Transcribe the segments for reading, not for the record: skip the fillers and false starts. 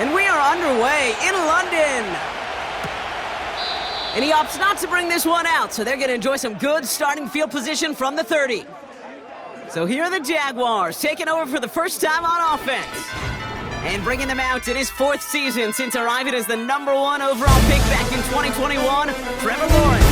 And we are underway in London. And he opts not to bring this one out, so they're going to enjoy some good starting field position from the 30. So here are the Jaguars, taking over for the first time on offense. And bringing them out in his 4th season since arriving as the #1 overall pick back in 2021, Trevor Lawrence.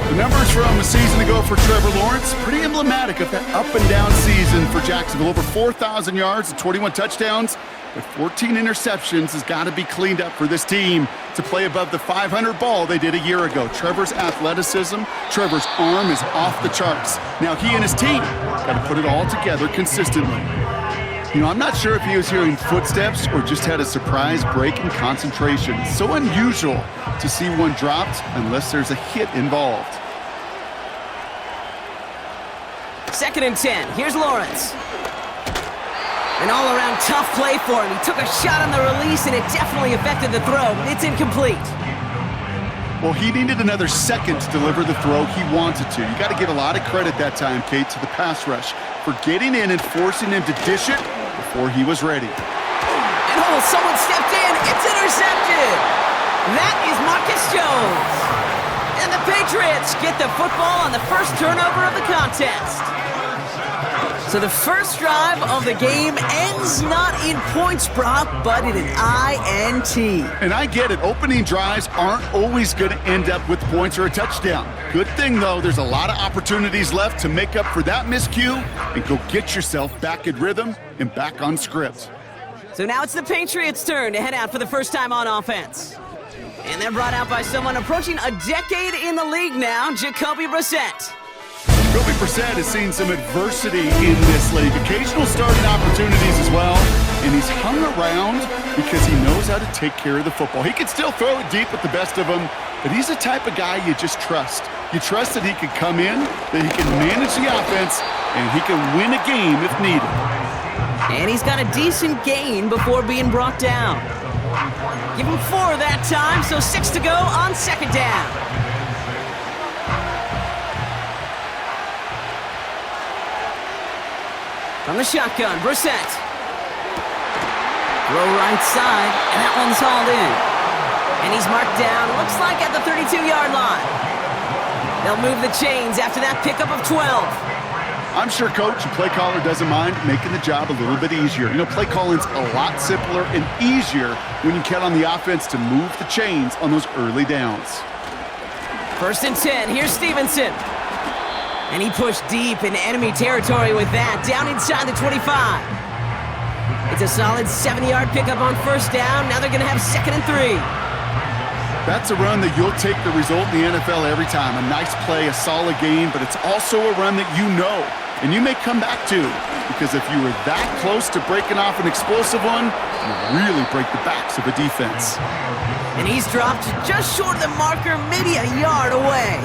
The numbers from a season ago for Trevor Lawrence, pretty emblematic of that up-and-down season for Jacksonville. Over 4,000 yards and 21 touchdowns, but 14 interceptions has got to be cleaned up for this team to play above the 500 ball they did a year ago. Trevor's athleticism, Trevor's arm is off the charts. Now he and his team got to put it all together consistently. You know, I'm not sure if he was hearing footsteps or just had a surprise break in concentration. So unusual to see one dropped unless there's a hit involved. 2nd and 10. Here's Lawrence. An all-around tough play for him. He took a shot on the release, and it definitely affected the throw. It's incomplete. Well, he needed another second to deliver the throw he wanted to. You got to give a lot of credit that time, Kate, to the pass rush for getting in and forcing him to dish it before he was ready. And someone stepped in. It's intercepted. That is Marcus Jones. And the Patriots get the football on the first turnover of the contest. So the first drive of the game ends not in points, Brock, but in an INT. And I get it. Opening drives aren't always going to end up with points or a touchdown. Good thing, though, there's a lot of opportunities left to make up for that miscue and go get yourself back in rhythm and back on script. So now it's the Patriots' turn to head out for the first time on offense. And they're brought out by someone approaching a decade in the league now, Jacoby Brissett. Jacoby Brissett has seen some adversity in this league, occasional starting opportunities as well, and he's hung around because he knows how to take care of the football. He can still throw it deep with the best of them, but he's the type of guy you just trust. You trust that he can come in, that he can manage the offense, and he can win a game if needed. And he's got a decent gain before being brought down. Give him 4 that time, so 6 to go on 2nd down. From the shotgun, Brissett. Throw right side, and that one's hauled in. And he's marked down, looks like at the 32-yard line. They'll move the chains after that pickup of 12. I'm sure coach and play caller doesn't mind making the job a little bit easier. You know, play calling's a lot simpler and easier when you count on the offense to move the chains on those early downs. 1st and 10, here's Stevenson. And he pushed deep in enemy territory with that, down inside the 25. It's a solid 70-yard pickup on 1st down. Now they're going to have 2nd and 3. That's a run that you'll take the result in the NFL every time. A nice play, a solid game, but it's also a run that you know and you may come back to, because if you were that close to breaking off an explosive one, you really break the backs of a defense. And he's dropped just short of the marker, maybe a yard away.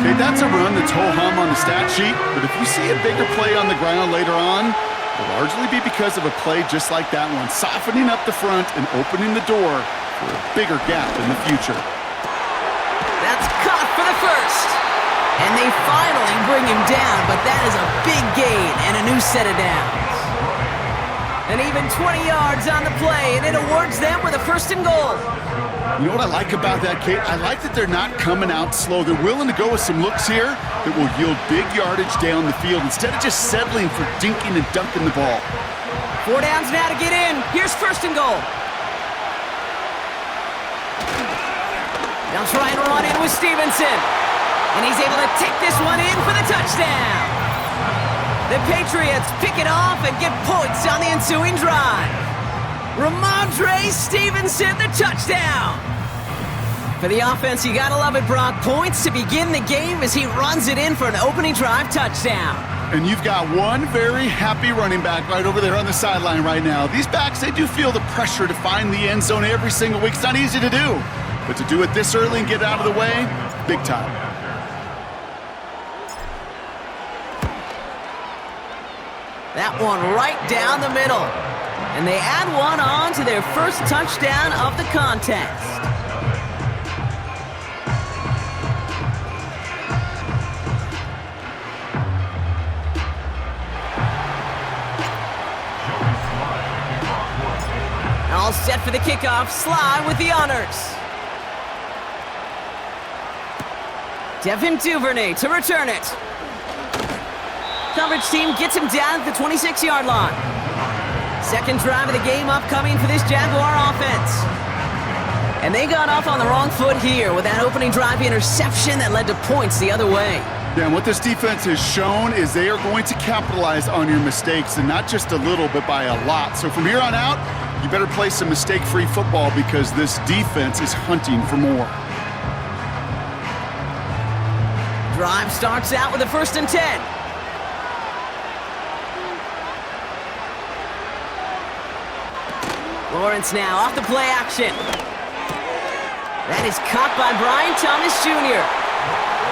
Okay, that's a run that's ho-hum on the stat sheet, but if you see a bigger play on the ground later on, it'll largely be because of a play just like that one, softening up the front and opening the door for a bigger gap in the future. That's caught for the first. And they finally bring him down, but that is a big gain and a new set of downs. And even 20 yards on the play, and it awards them with a 1st and goal. You know what I like about that, Kate? I like that they're not coming out slow. They're willing to go with some looks here that will yield big yardage down the field instead of just settling for dinking and dunking the ball. 4 downs now to get in. Here's 1st and goal. They'll try and run in with Stevenson. And he's able to take this one in for the touchdown. The Patriots pick it off and get points on the ensuing drive. Ramondre Stevenson, the touchdown. For the offense, you gotta love it, Brock. Points to begin the game as he runs it in for an opening drive touchdown. And you've got one very happy running back right over there on the sideline right now. These backs, they do feel the pressure to find the end zone every single week. It's not easy to do. But to do it this early and get out of the way, big time. That one right down the middle. And they add one on to their first touchdown of the contest. Set for the kickoff, Sly with the honors. Devin Duvernay to return it. Coverage team gets him down at the 26-yard line. Second drive of the game upcoming for this Jaguar offense. And they got off on the wrong foot here with that opening drive interception that led to points the other way. Yeah, and what this defense has shown is they are going to capitalize on your mistakes, and not just a little, but by a lot. So from here on out, you better play some mistake-free football because this defense is hunting for more. Drive starts out with a 1st and 10. Lawrence now off the play action. That is caught by Brian Thomas Jr.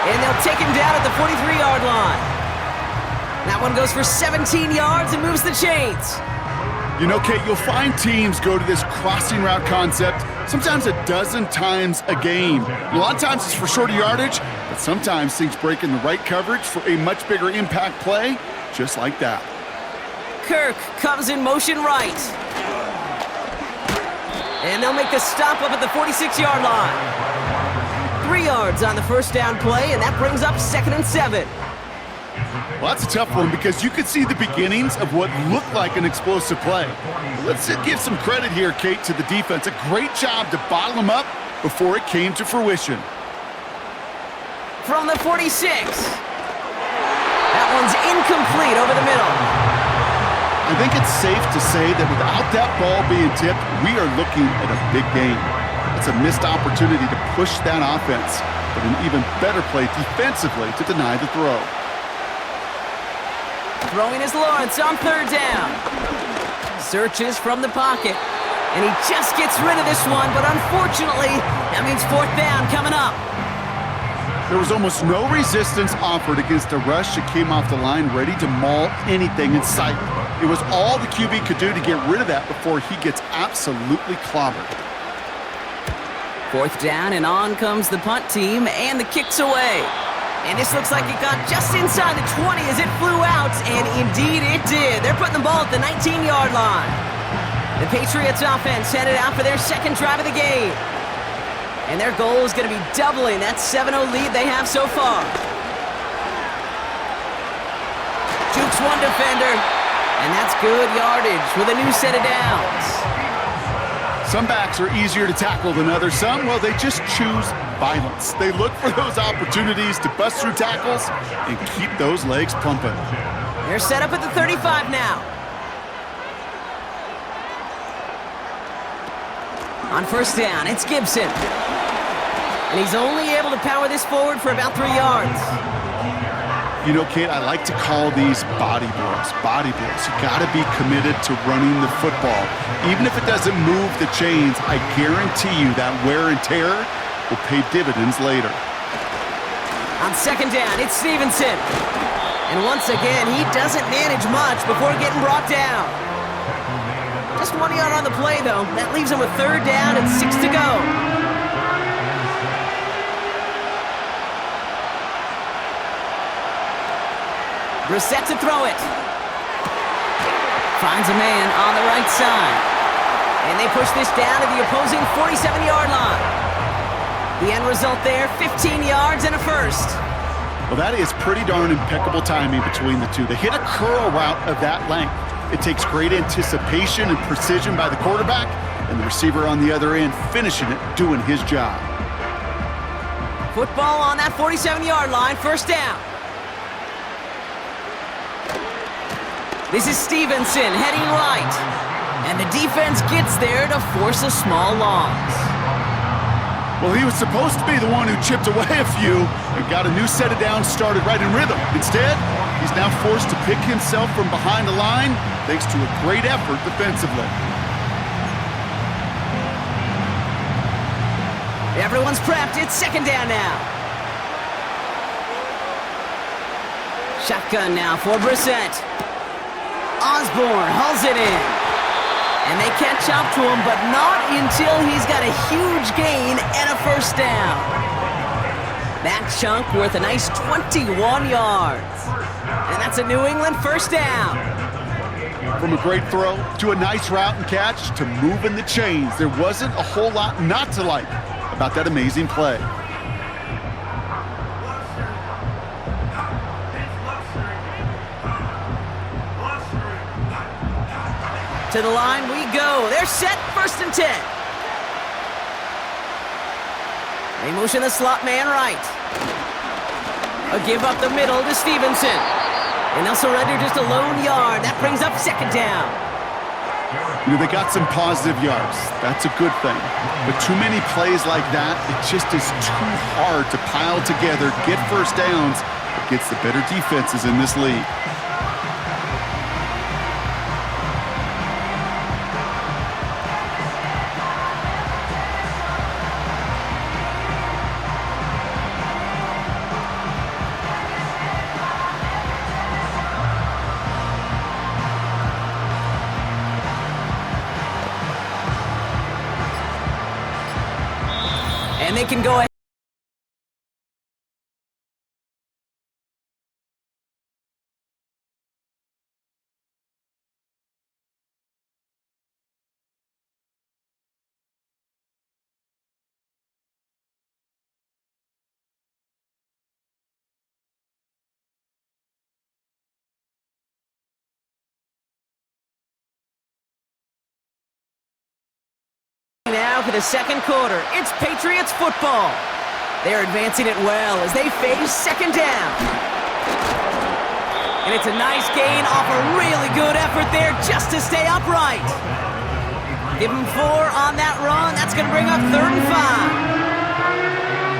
And they'll take him down at the 43-yard line. That one goes for 17 yards and moves the chains. You know, Kate, you'll find teams go to this crossing route concept sometimes a dozen times a game. A lot of times it's for shorter yardage, but sometimes things break in the right coverage for a much bigger impact play, just like that. Kirk comes in motion right. And they'll make the stop up at the 46-yard line. 3 yards on the first down play, and that brings up 2nd and 7. Well, that's a tough one because you could see the beginnings of what looked like an explosive play. Let's give some credit here, Kate, to the defense. A great job to bottle them up before it came to fruition. From the 46. That one's incomplete over the middle. I think it's safe to say that without that ball being tipped, we are looking at a big game. It's a missed opportunity to push that offense, but an even better play defensively to deny the throw. Throwing is Lawrence on 3rd down. Searches from the pocket, and he just gets rid of this one, but unfortunately, that means 4th down coming up. There was almost no resistance offered against a rush that came off the line ready to maul anything in sight. It was all the QB could do to get rid of that before he gets absolutely clobbered. 4th down, and on comes the punt team, and the kick's away. And this looks like it got just inside the 20 as it flew out, and indeed it did. They're putting the ball at the 19-yard line. The Patriots offense headed out for their 2nd drive of the game. And their goal is going to be doubling that 7-0 lead they have so far. Jukes one defender, and that's good yardage with a new set of downs. Some backs are easier to tackle than others. Some, well, they just choose violence. They look for those opportunities to bust through tackles and keep those legs pumping. They're set up at the 35 now. On 1st down, it's Gibson. And he's only able to power this forward for about 3 yards. You know, Kate, I like to call these body blows. Body blows. You got to be committed to running the football. Even if it doesn't move the chains, I guarantee you that wear and tear will pay dividends later. On 2nd down, it's Stevenson. And once again, he doesn't manage much before getting brought down. Just 1 yard on the play, though. That leaves him with 3rd down and 6 to go. Brissett to throw it. Finds a man on the right side. And they push this down to the opposing 47-yard line. The end result there, 15 yards and a 1st. Well, that is pretty darn impeccable timing between the two. They hit a curl route of that length. It takes great anticipation and precision by the quarterback, and the receiver on the other end finishing it, doing his job. Football on that 47-yard line, 1st down. This is Stevenson heading right. And the defense gets there to force a small loss. Well, he was supposed to be the one who chipped away a few and got a new set of downs started right in rhythm. Instead, he's now forced to pick himself from behind the line thanks to a great effort defensively. Everyone's prepped. It's 2nd down now. Shotgun now for Brissett. Osborne hauls it in. And they catch up to him, but not until he's got a huge gain and a 1st down. That chunk worth a nice 21 yards. And that's a New England 1st down. From a great throw to a nice route and catch to moving the chains, there wasn't a whole lot not to like about that amazing play. To the line we go. They're set, 1st and 10. They motion the slot man right. A give up the middle to Stevenson. And they'll surrender just a lone yard. That brings up 2nd down. You know, they got some positive yards. That's a good thing. But too many plays like that, it just is too hard to pile together, get 1st downs against the better defenses in this league. And they can go ahead. Now for the 2nd quarter, it's Patriots football. They're advancing it well as they face 2nd down. And it's a nice gain off a really good effort there just to stay upright. Give them 4 on that run. That's going to bring up 3rd and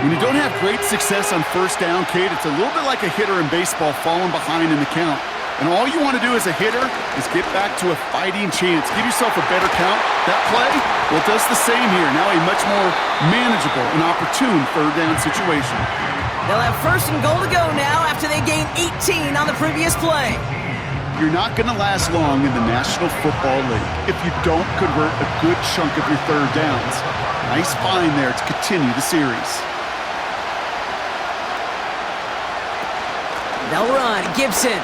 5. When you don't have great success on 1st down, Kate, it's a little bit like a hitter in baseball falling behind in the count. And all you want to do as a hitter is get back to a fighting chance. Give yourself a better count. That play, well, it does the same here. Now a much more manageable and opportune 3rd down situation. They'll have 1st and goal to go now after they gained 18 on the previous play. You're not going to last long in the National Football League if you don't convert a good chunk of your 3rd downs. Nice find there to continue the series. They'll run. Gibson.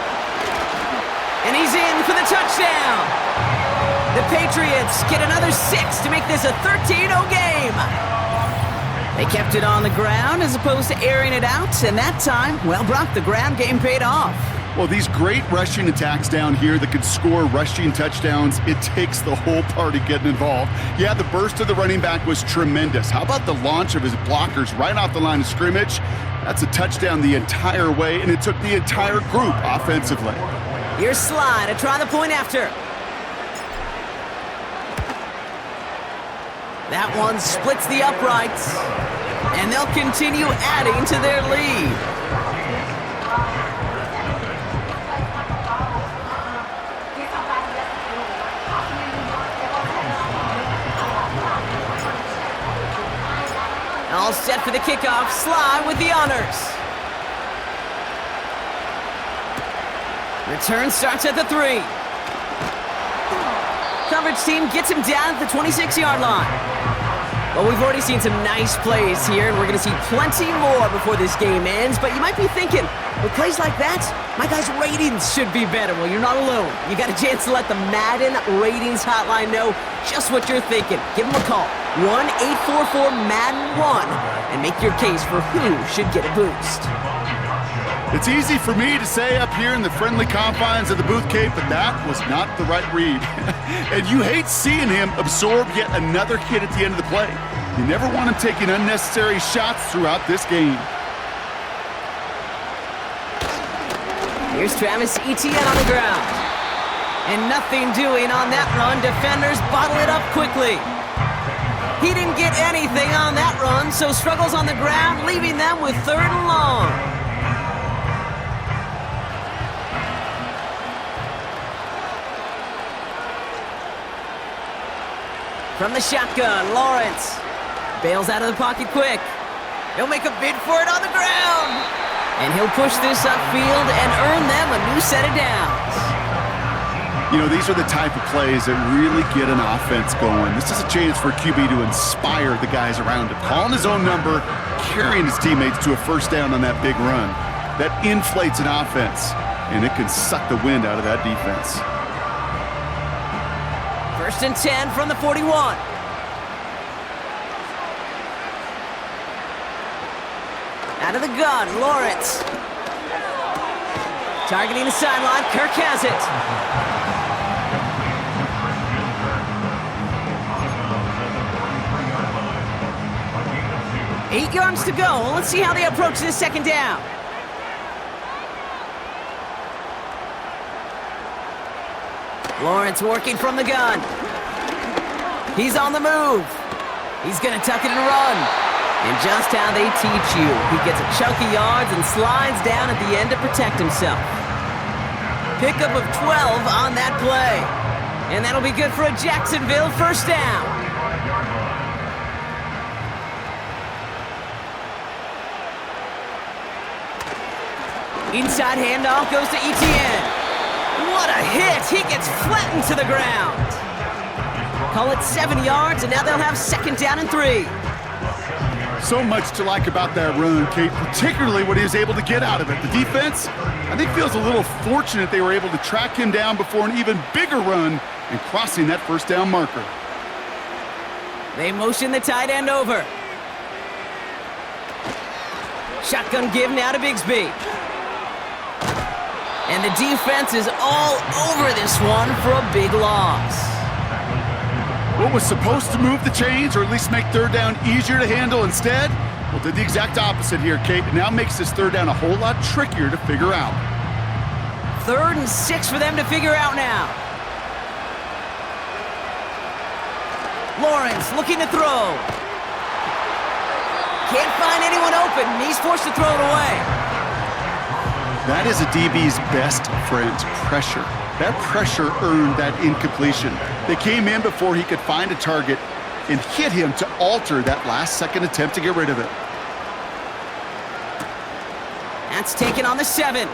And he's in for the touchdown. The Patriots get another 6 to make this a 13-0 game. They kept it on the ground as opposed to airing it out, and that time, well, Brock, the ground game paid off. Well, these great rushing attacks down here that can score rushing touchdowns, it takes the whole party getting involved. Yeah, the burst of the running back was tremendous. How about the launch of his blockers right off the line of scrimmage? That's a touchdown the entire way, and it took the entire group offensively. Here's Sly to try the point after. That one splits the uprights, and they'll continue adding to their lead. All set for the kickoff. Sly with the honors. Return starts at the 3. Coverage team gets him down at the 26-yard line. Well, we've already seen some nice plays here, and we're going to see plenty more before this game ends. But you might be thinking, with plays like that, my guys' ratings should be better. Well, you're not alone. You got a chance to let the Madden Ratings Hotline know just what you're thinking. Give them a call, 1-844-MADDEN-1, and make your case for who should get a boost. It's easy for me to say up here in the friendly confines of the booth, Kate, but that was not the right read. And you hate seeing him absorb yet another hit at the end of the play. You never want him taking unnecessary shots throughout this game. Here's Travis Etienne on the ground. And nothing doing on that run. Defenders bottle it up quickly. He didn't get anything on that run, so struggles on the ground, leaving them with 3rd and long. From the shotgun, Lawrence bails out of the pocket quick. He'll make a bid for it on the ground. And he'll push this upfield and earn them a new set of downs. You know, these are the type of plays that really get an offense going. This is a chance for QB to inspire the guys around him. Calling his own number, carrying his teammates to a 1st down on that big run. That inflates an offense, and it can suck the wind out of that defense. First and 10 from the 41. Out of the gun, Lawrence. Targeting the sideline, Kirk has it. Eight yards to go. Let's see how they approach this second down. Lawrence working from the gun. He's on the move. He's going to tuck it and run. And just how they teach you. He gets a chunk of yards and slides down at the end to protect himself. Pickup of 12 on that play. And that'll be good for a Jacksonville first down. Inside handoff goes to Etienne. What a hit! He gets flattened to the ground. Call it 7 yards, and now they'll have second down and 3. So much to like about that run, Kate, particularly what he was able to get out of it. The defense, I think, feels a little fortunate they were able to track him down before an even bigger run and crossing that first down marker. They motion the tight end over. Shotgun give now to Bigsby. And the defense is all over this one for a big loss. What was supposed to move the chains, or at least make third down easier to handle instead, well, did the exact opposite here, Kate. It now makes this third down a whole lot trickier to figure out. 3rd and 6 for them to figure out now. Lawrence looking to throw. Can't find anyone open. He's forced to throw it away. That is a DB's best friend, pressure. That pressure earned that incompletion. They came in before he could find a target and hit him to alter that last-second attempt to get rid of it. That's taken on the 7.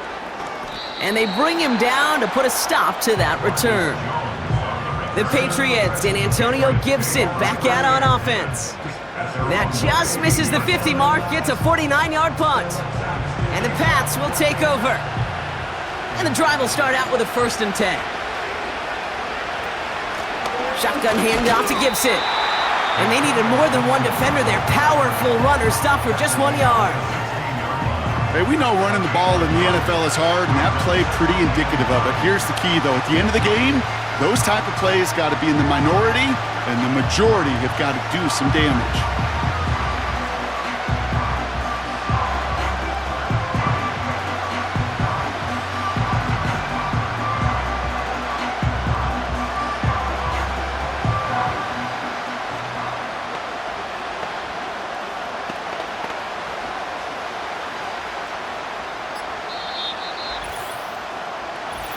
And they bring him down to put a stop to that return. The Patriots and Antonio Gibson back out on offense. That just misses the 50 mark, gets a 49-yard punt. And the Pats will take over. And the drive will start out with a 1st and 10. Shotgun handoff to Gibson. And they needed more than one defender. Their powerful runner stopped for just 1 yard. Hey, we know running the ball in the NFL is hard, and that play pretty indicative of it. Here's the key, though. At the end of the game, those type of plays got to be in the minority, and the majority have got to do some damage.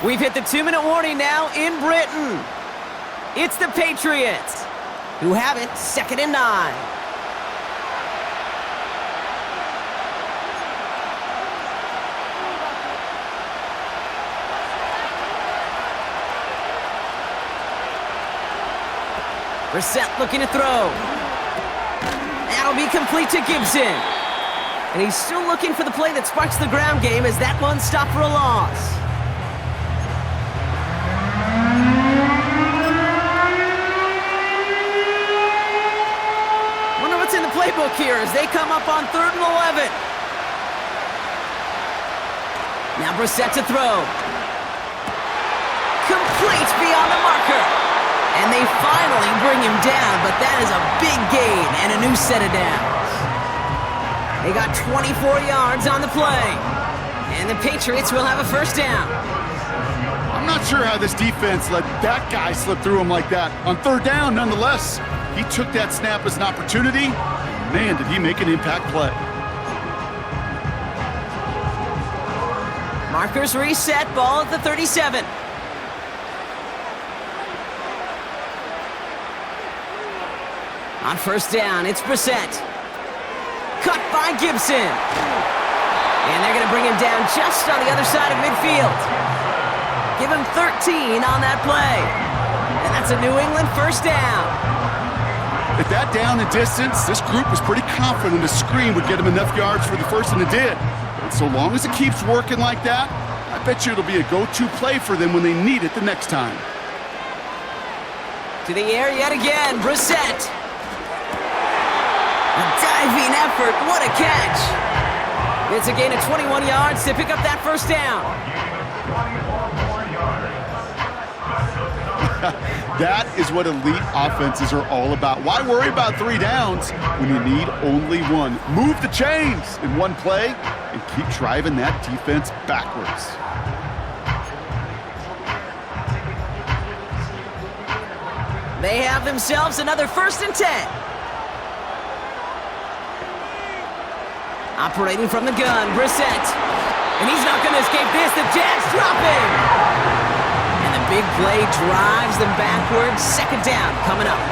We've hit the 2-minute warning now in Britain. It's the Patriots, who have it 2nd and 9. Brissett looking to throw. That'll be complete to Gibson. And he's still looking for the play that sparks the ground game as that one stopped for a loss. Playbook here as they come up on 3rd and 11. Now Brissett to throw. Complete beyond the marker. And they finally bring him down, but that is a big gain and a new set of downs. They got 24 yards on the play. And the Patriots will have a first down. I'm not sure how this defense let that guy slip through him like that. On 3rd down, nonetheless, he took that snap as an opportunity. Man, did he make an impact play. Markers reset, ball at the 37. On first down, it's Brissett. Cut by Gibson. And they're going to bring him down just on the other side of midfield. Give him 13 on that play. And that's a New England first down. At that down and distance, this group was pretty confident a screen would get him enough yards for the first, and it did. And so long as it keeps working like that, I bet you it'll be a go-to play for them when they need it the next time. To the air yet again, Brissett. A diving effort, what a catch. It's a gain of 21 yards to pick up that first down. That is what elite offenses are all about. Why worry about 3 downs when you need only one? Move the chains in one play and keep driving that defense backwards. They have themselves another 1st and 10. Operating from the gun, Brissett. And he's not going to escape this. The Jags drop him. And the big play drives them backwards. 2nd down coming up.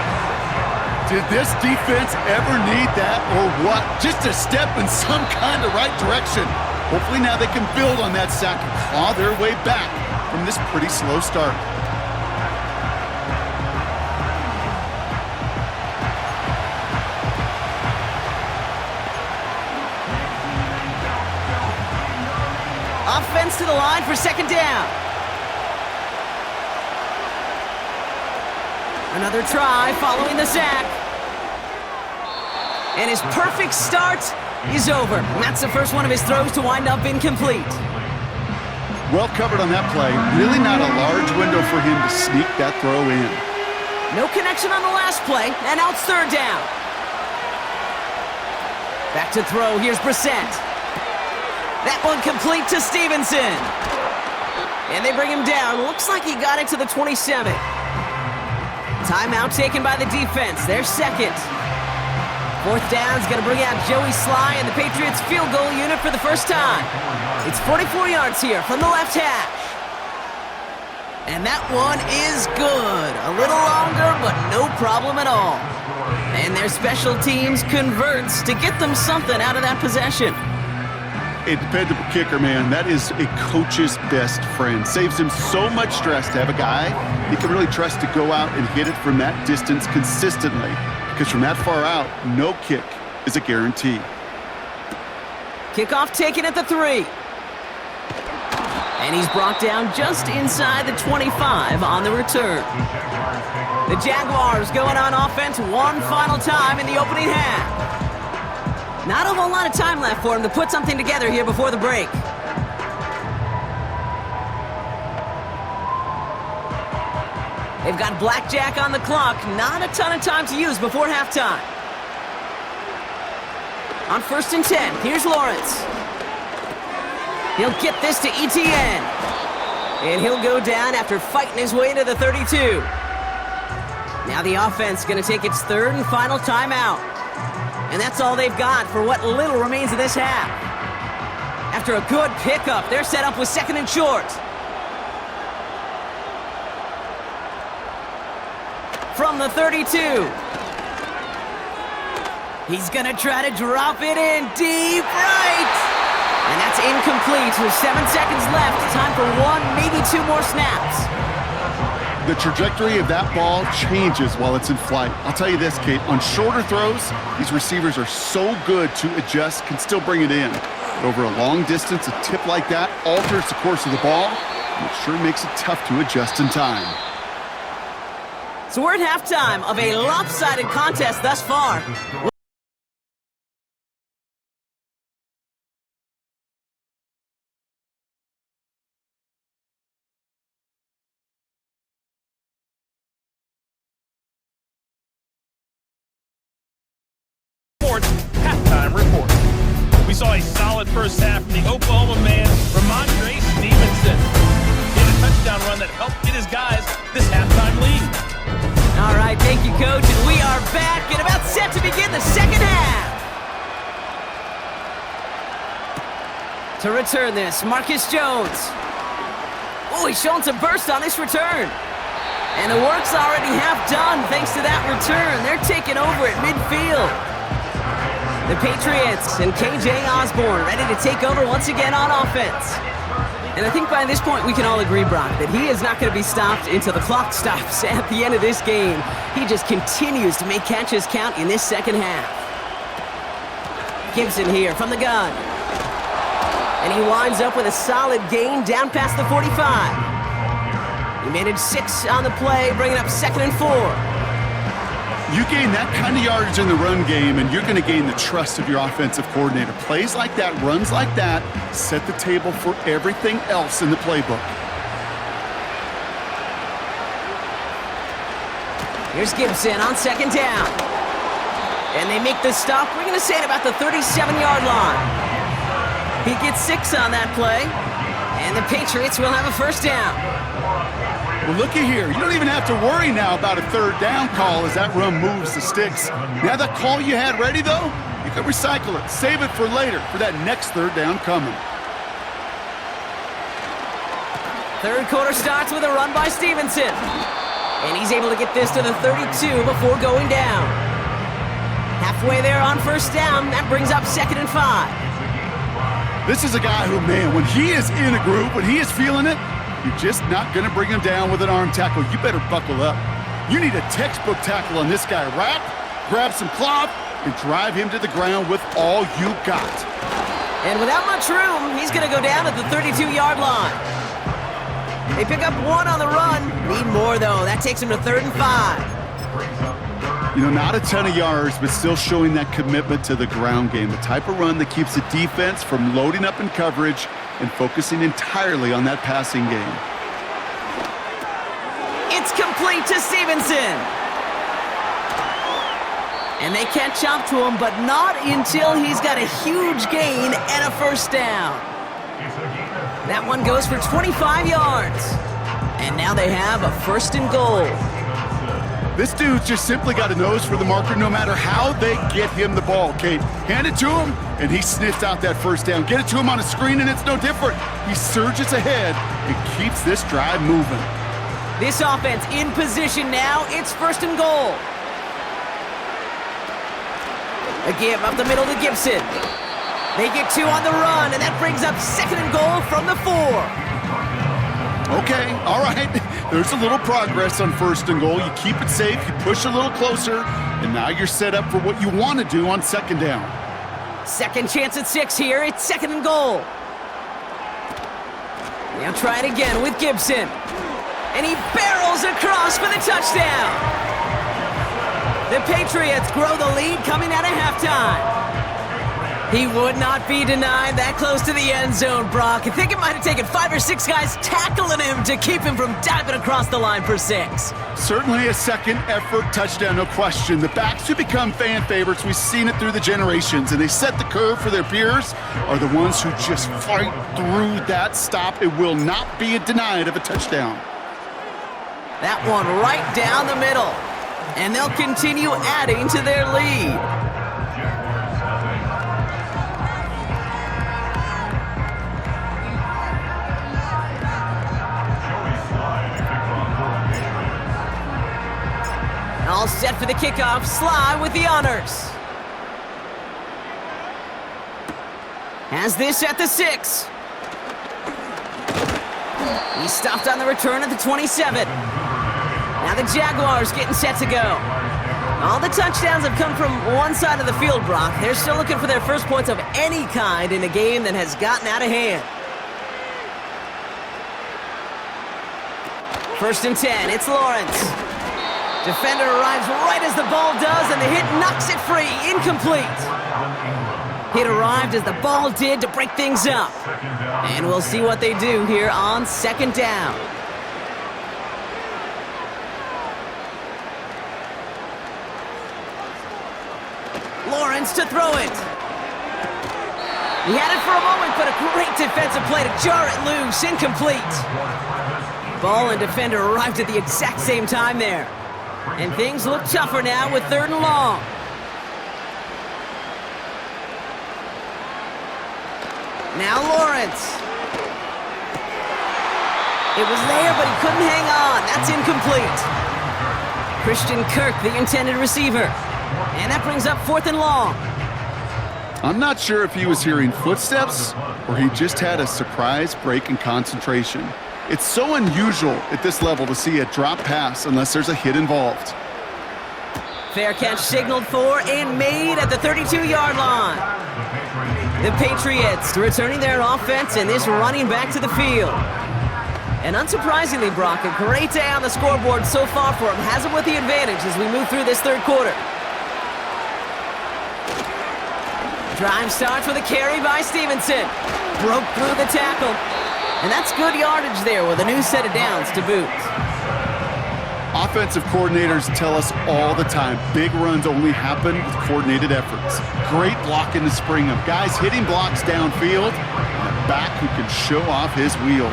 Did this defense ever need that or what? Just a step in some kind of right direction. Hopefully now they can build on that sack and claw their way back from this pretty slow start. Offense to the line for 2nd down. Another try following the sack. And his perfect start is over. And that's the first one of his throws to wind up incomplete. Well covered on that play. Really not a large window for him to sneak that throw in. No connection on the last play, and now it's 3rd down. Back to throw, here's Brissett. That one complete to Stevenson. And they bring him down. Looks like he got it to the 27. Timeout taken by the defense. Their 2nd. 4th down's going to bring out Joey Sly and the Patriots field goal unit for the first time. It's 44 yards here from the left hash. And that one is good. A little longer, but no problem at all. And their special teams converts to get them something out of that possession. A dependable kicker, man. That is a coach's best friend. Saves him so much stress to have a guy he can really trust to go out and hit it from that distance consistently. Because from that far out, no kick is a guarantee. Kickoff taken at the 3. And he's brought down just inside the 25 on the return. The Jaguars going on offense one final time in the opening half. Not a whole lot of time left for him to put something together here before the break. They've got blackjack on the clock. Not a ton of time to use before halftime. On 1st and 10, here's Lawrence. He'll get this to Etienne. And he'll go down after fighting his way to the 32. Now the offense going to take its 3rd and final timeout. And that's all they've got for what little remains of this half. After a good pickup, they're set up with 2nd and short. From the 32. He's going to try to drop it in deep right. And that's incomplete with 7 seconds left. Time for 1, maybe 2 more snaps. The trajectory of that ball changes while it's in flight. I'll tell you this, Kate, on shorter throws, these receivers are so good to adjust, can still bring it in. But over a long distance, a tip like that alters the course of the ball, and it sure makes it tough to adjust in time. So we're at halftime of a lopsided contest thus far. Halftime report. We saw a solid first half from the Oklahoma man, Ramondre Stevenson. He had a touchdown run that helped get his guys this halftime lead. All right, thank you, Coach, and we are back and about set to begin the 2nd half. To return this, Marcus Jones. Oh, he's showing some burst on this return. And the work's already half done thanks to that return. They're taking over at midfield. The Patriots and KJ Osborne ready to take over once again on offense. And I think by this point we can all agree, Brock, that he is not going to be stopped until the clock stops at the end of this game. He just continues to make catches count in this 2nd half. Gibson here from the gun. And he winds up with a solid gain down past the 45. He managed 6 on the play, bringing up 2nd and 4. You gain that kind of yardage in the run game, and you're going to gain the trust of your offensive coordinator. Plays like that, runs like that, set the table for everything else in the playbook. Here's Gibson on 2nd down. And they make the stop, we're going to say, at about the 37-yard line. He gets 6 on that play, and the Patriots will have a 1st down. Well, looky here. You don't even have to worry now about a 3rd down call as that run moves the sticks. You have that call you had ready, though? You can recycle it. Save it for later, for that next 3rd down coming. 3rd quarter starts with a run by Stevenson. And he's able to get this to the 32 before going down. Halfway there on 1st down, that brings up 2nd and 5. This is a guy who, man, when he is in a groove, when he is feeling it, you're just not going to bring him down with an arm tackle. You better buckle up. You need a textbook tackle on this guy. Wrap, grab some cloth, and drive him to the ground with all you got. And without much room, he's going to go down at the 32-yard line. They pick up 1 on the run. Need more, though. That takes him to 3rd and 5. You know, not a ton of yards, but still showing that commitment to the ground game. The type of run that keeps the defense from loading up in coverage and focusing entirely on that passing game. It's complete to Stevenson. And they catch up to him, but not until he's got a huge gain and a 1st down. That one goes for 25 yards. And now they have a 1st and goal. This dude's just simply got a nose for the marker no matter how they get him the ball, Kate. Hand it to him, and he sniffs out that 1st down. Get it to him on a screen, and it's no different. He surges ahead and keeps this drive moving. This offense in position now. It's 1st and goal. A give up the middle to Gibson. They get 2 on the run, and that brings up 2nd and goal from the 4. Okay, all right. There's a little progress on 1st and goal. You keep it safe, you push a little closer, and now you're set up for what you want to do on 2nd down. 2nd chance at 6 here. It's 2nd and goal. Now try it again with Gibson. And he barrels across for the touchdown. The Patriots grow the lead coming out of halftime. He would not be denied that close to the end zone, Brock. I think it might have taken 5 or 6 guys tackling him to keep him from diving across the line for 6. Certainly a second effort touchdown, no question. The backs who become fan favorites, we've seen it through the generations, and they set the curve for their peers, are the ones who just fight through that stop. It will not be denied of a touchdown. That one right down the middle. And they'll continue adding to their lead. All set for the kickoff. Sly with the honors. Has this at the 6. He's stopped on the return at the 27. Now the Jaguars getting set to go. All the touchdowns have come from one side of the field, Brock. They're still looking for their first points of any kind in a game that has gotten out of hand. 1st and 10. It's Lawrence. Defender arrives right as the ball does, and the hit knocks it free. Incomplete. Hit arrived as the ball did to break things up. And we'll see what they do here on 2nd down. Lawrence to throw it. He had it for a moment, but a great defensive play to jar it loose. Incomplete. Ball and defender arrived at the exact same time there. And things look tougher now with 3rd and long. Now Lawrence. It was there, but he couldn't hang on. That's incomplete. Christian Kirk, the intended receiver. And that brings up 4th and long. I'm not sure if he was hearing footsteps or he just had a surprise break in concentration. It's so unusual at this level to see a drop pass unless there's a hit involved. Fair catch signaled for and made at the 32-yard line. The Patriots returning their offense and this running back to the field. And unsurprisingly, Brock, a great day on the scoreboard so far for him. Has him with the advantage as we move through this third quarter. Drive starts with a carry by Stevenson. Broke through the tackle. And that's good yardage there with a new set of downs to boot. Offensive coordinators tell us all the time, big runs only happen with coordinated efforts. Great blocking to spring them. Guys hitting blocks downfield, and a back who can show off his wheels.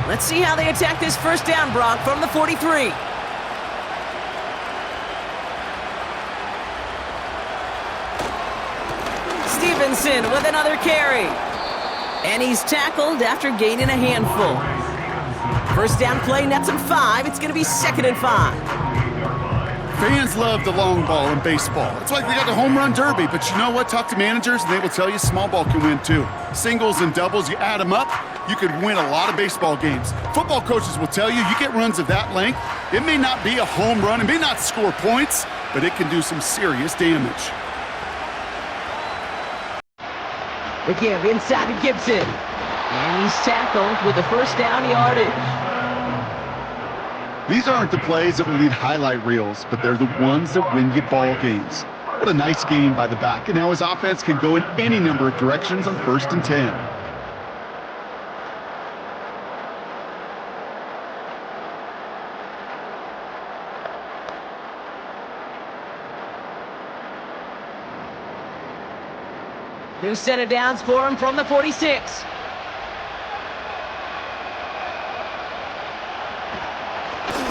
Let's see how they attack this first down, Brock, from the 43. Stevenson with another carry. And he's tackled after gaining a handful. First down play nets him 5. It's going to be 2nd and 5. Fans love the long ball in baseball. It's like they got the home run derby, but you know what? Talk to managers and they will tell you small ball can win too. Singles and doubles, you add them up, you could win a lot of baseball games. Football coaches will tell you get runs of that length. It may not be a home run, it may not score points, but it can do some serious damage. The give inside to Gibson. And he's tackled with the first down yardage. These aren't the plays that will lead highlight reels, but they're the ones that win you ball games. What a nice game by the back, and how his offense can go in any number of directions on 1st and 10. New set of downs for him from the 46.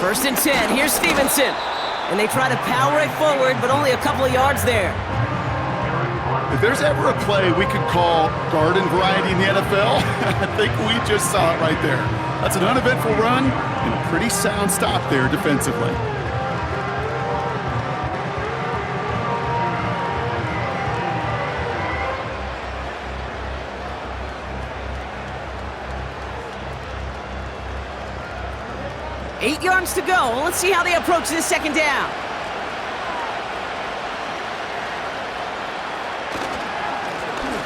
First and 10, here's Stevenson. And they try to power it forward, but only a couple of yards there. If there's ever a play we could call garden variety in the NFL, I think we just saw it right there. That's an uneventful run and a pretty sound stop there defensively. Eight yards to go. Let's see how they approach this second down.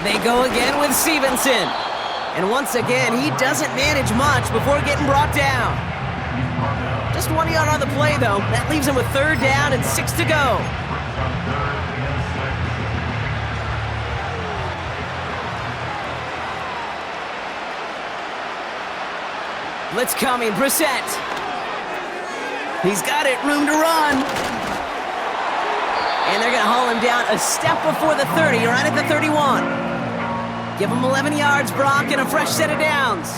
They go again with Stevenson. And once again, he doesn't manage much before getting brought down. Just 1 yard on the play, though. That leaves him with 3rd down and 6 to go. Blitz coming, Brissett. He's got it, room to run. And they're going to haul him down a step before the 30, right at the 31. Give him 11 yards, Brock, and a fresh set of downs.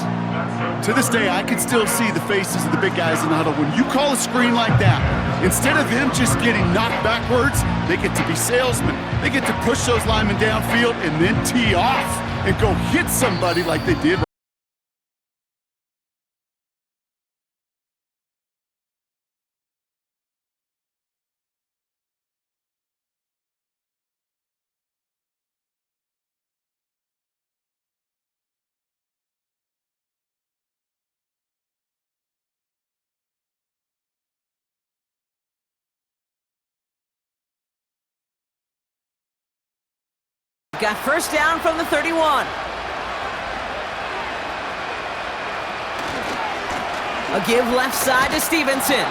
To this day, I can still see the faces of the big guys in the huddle. When you call a screen like that, instead of them just getting knocked backwards, they get to be salesmen. They get to push those linemen downfield and then tee off and go hit somebody like they did. Got first down from the 31. A give left side to Stevenson.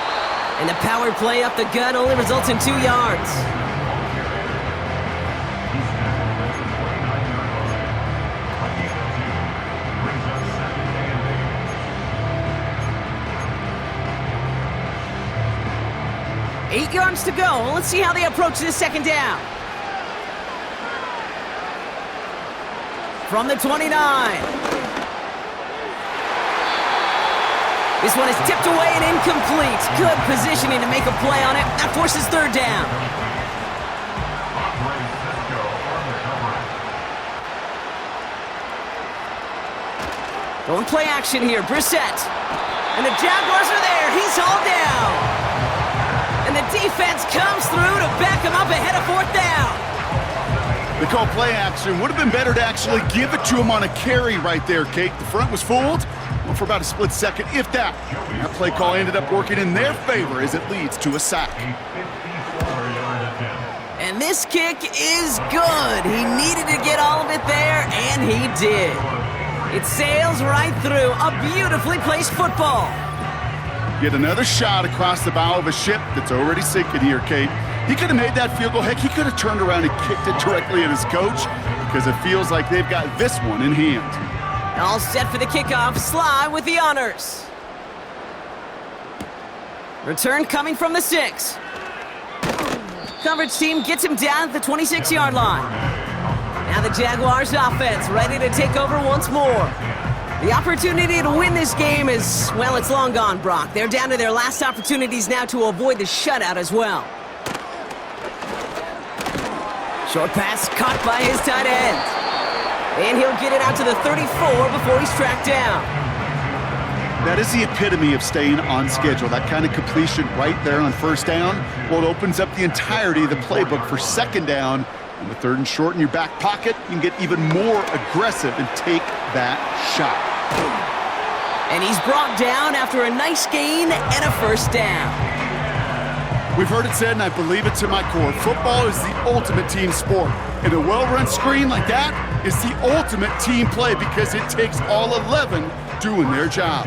And the power play up the gut only results in 2 yards. Eight yards to go. Let's see how they approach this second down. From the 29. This one is tipped away and incomplete. Good positioning to make a play on it. That forces 3rd down. Going play action here, Brissett. And the Jaguars are there. He's hauled down. And the defense comes through to back him up ahead of 4th down. They call play action. Would have been better to actually give it to him on a carry right there, Kate. The front was fooled for about a split second, if that. That play call ended up working in their favor as it leads to a sack. And this kick is good. He needed to get all of it there, and he did. It sails right through a beautifully placed football. Get another shot across the bow of a ship that's already sinking here, Kate. He could have made that field goal. Heck, he could have turned around and kicked it directly at his coach because it feels like they've got this one in hand. All set for the kickoff. Sly with the honors. Return coming from the 6. Coverage team gets him down at the 26-yard line. Now the Jaguars offense ready to take over once more. The opportunity to win this game is, well, it's long gone, Brock. They're down to their last opportunities now to avoid the shutout as well. Short pass caught by his tight end. And he'll get it out to the 34 before he's tracked down. That is the epitome of staying on schedule. That kind of completion right there on first down. Well, it opens up the entirety of the playbook for second down. On the 3rd and short in your back pocket, you can get even more aggressive and take that shot. And he's brought down after a nice gain and a first down. We've heard it said, and I believe it to my core, football is the ultimate team sport. And a well-run screen like that is the ultimate team play because it takes all 11 doing their job.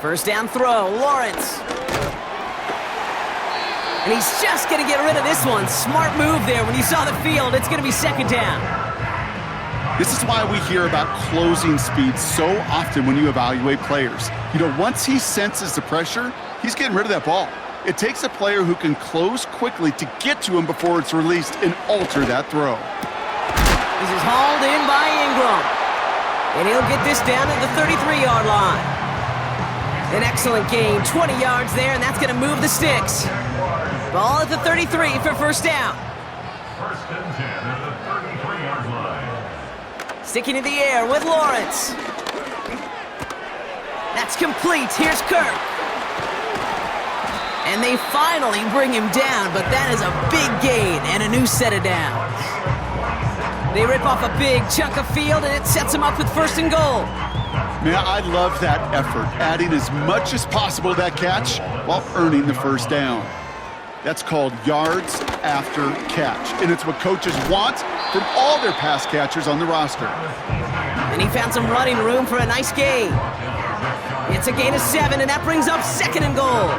First down throw, Lawrence. And he's just going to get rid of this one. Smart move there. When you saw the field, it's going to be second down. This is why we hear about closing speed so often when you evaluate players. You know, once he senses the pressure, he's getting rid of that ball. It takes a player who can close quickly to get to him before it's released and alter that throw. This is hauled in by Ingram. And he'll get this down at the 33-yard line. An excellent gain, 20 yards there, and that's going to move the sticks. Ball at the 33 for first down. First and 10 at the 33-yard line. Sticking in the air with Lawrence. That's complete. Here's Kirk. And they finally bring him down, but that is a big gain and a new set of downs. They rip off a big chunk of field, and it sets them up with first and goal. Man, I love that effort, adding as much as possible to that catch while earning the first down. That's called yards after catch, and it's what coaches want from all their pass catchers on the roster. And he found some running room for a nice gain. It's a gain of 7, and that brings up second and goal.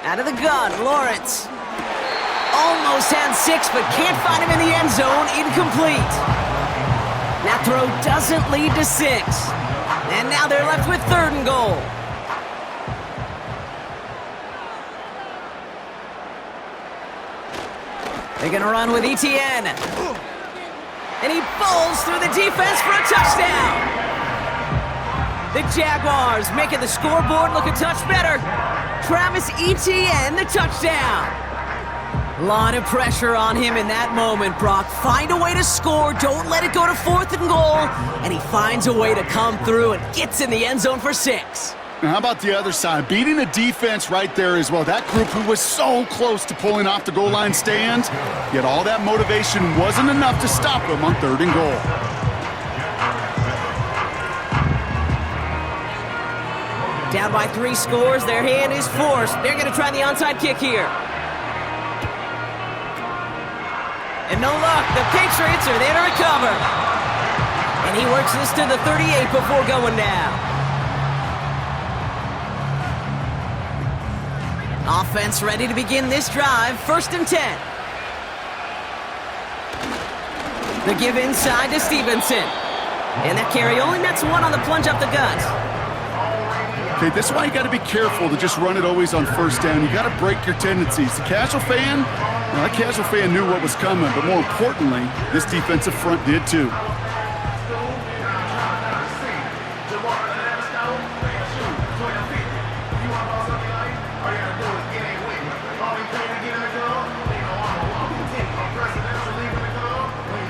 Out of the gun, Lawrence. Almost had 6, but can't find him in the end zone. Incomplete. That throw doesn't lead to 6. And now they're left with 3rd and goal. They're going to run with ETN. And he bowls through the defense for a touchdown. The Jaguars making the scoreboard look a touch better. Travis Etienne, the touchdown. A lot of pressure on him in that moment, Brock. Find a way to score. Don't let it go to 4th and goal. And he finds a way to come through and gets in the end zone for 6. Now, how about the other side? Beating the defense right there as well. That group who was so close to pulling off the goal line stand, yet all that motivation wasn't enough to stop them on 3rd and goal. Down by 3 scores, their hand is forced. They're going to try the onside kick here. And no luck, the Patriots are there to recover. And he works this to the 38 before going down. Offense ready to begin this drive, 1st and 10. The give inside to Stevenson. And that carry only nets 1 on the plunge up the gut. Okay, this is why you got to be careful to just run it always on first down. You got to break your tendencies. The casual fan, well, that casual fan knew what was coming, but more importantly, this defensive front did too.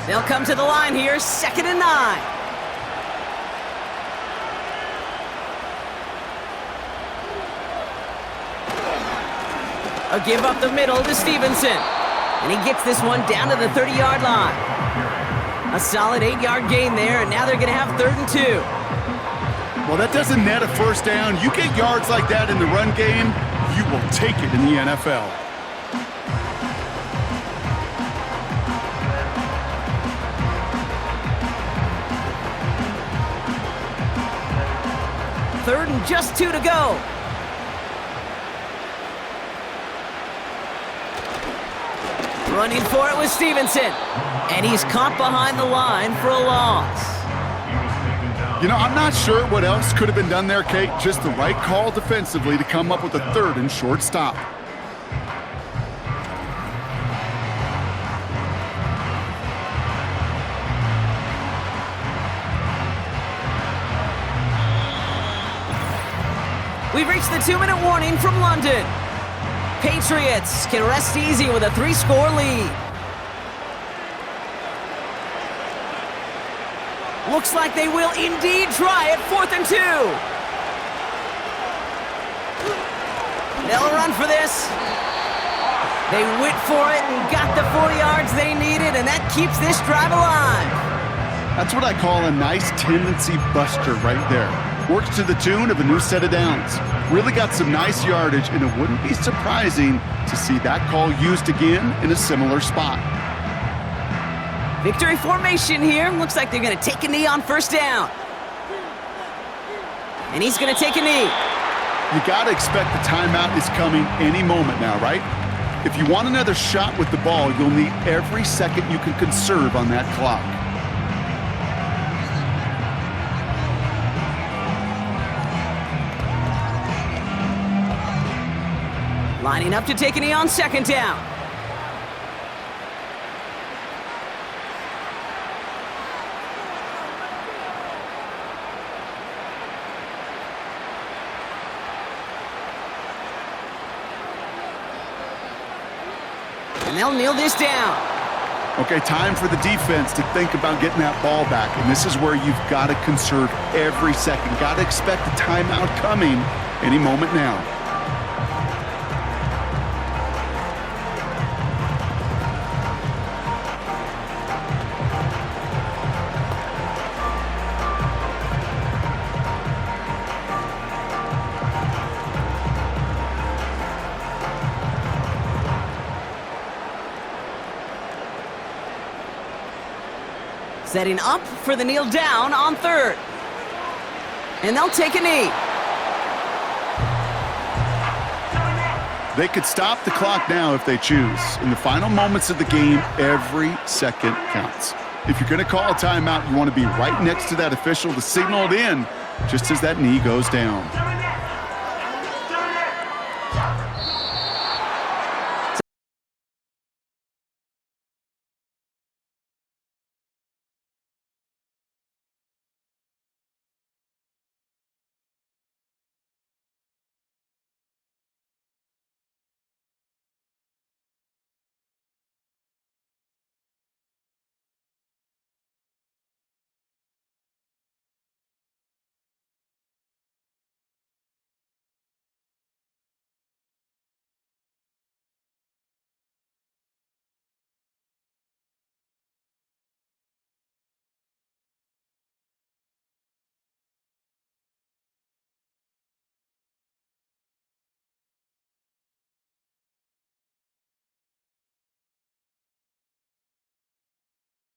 They'll come to the line here, 2nd and 9. A give up the middle to Stevenson. And he gets this one down to the 30-yard line. A solid 8-yard gain there, and now they're going to have 3rd and 2. Well, that doesn't net a first down. You get yards like that in the run game, you will take it in the NFL. Third and just 2 to go. Running for it with Stevenson. And he's caught behind the line for a loss. You know, I'm not sure what else could have been done there, Kate. Just the right call defensively to come up with a 3rd and short stop. We've reached the 2-minute warning from London. Patriots can rest easy with a 3-score lead. Looks like they will indeed try it. 4th and 2. They'll run for this. They went for it and got the 4 yards they needed, and that keeps this drive alive. That's what I call a nice tendency buster right there. Works to the tune of a new set of downs. Really got some nice yardage, and it wouldn't be surprising to see that call used again in a similar spot. Victory formation here. Looks like they're going to take a knee on 1st down. And he's going to take a knee. You got to expect the timeout is coming any moment now, right? If you want another shot with the ball, you'll need every second you can conserve on that clock. Lining up to take a knee on 2nd down. And they'll kneel this down. Okay, time for the defense to think about getting that ball back. And this is where you've got to conserve every second. Got to expect the timeout coming any moment now. Setting up for the kneel down on 3rd. And they'll take a knee. They could stop the clock now if they choose. In the final moments of the game, every second counts. If you're going to call a timeout, you want to be right next to that official to signal it in just as that knee goes down.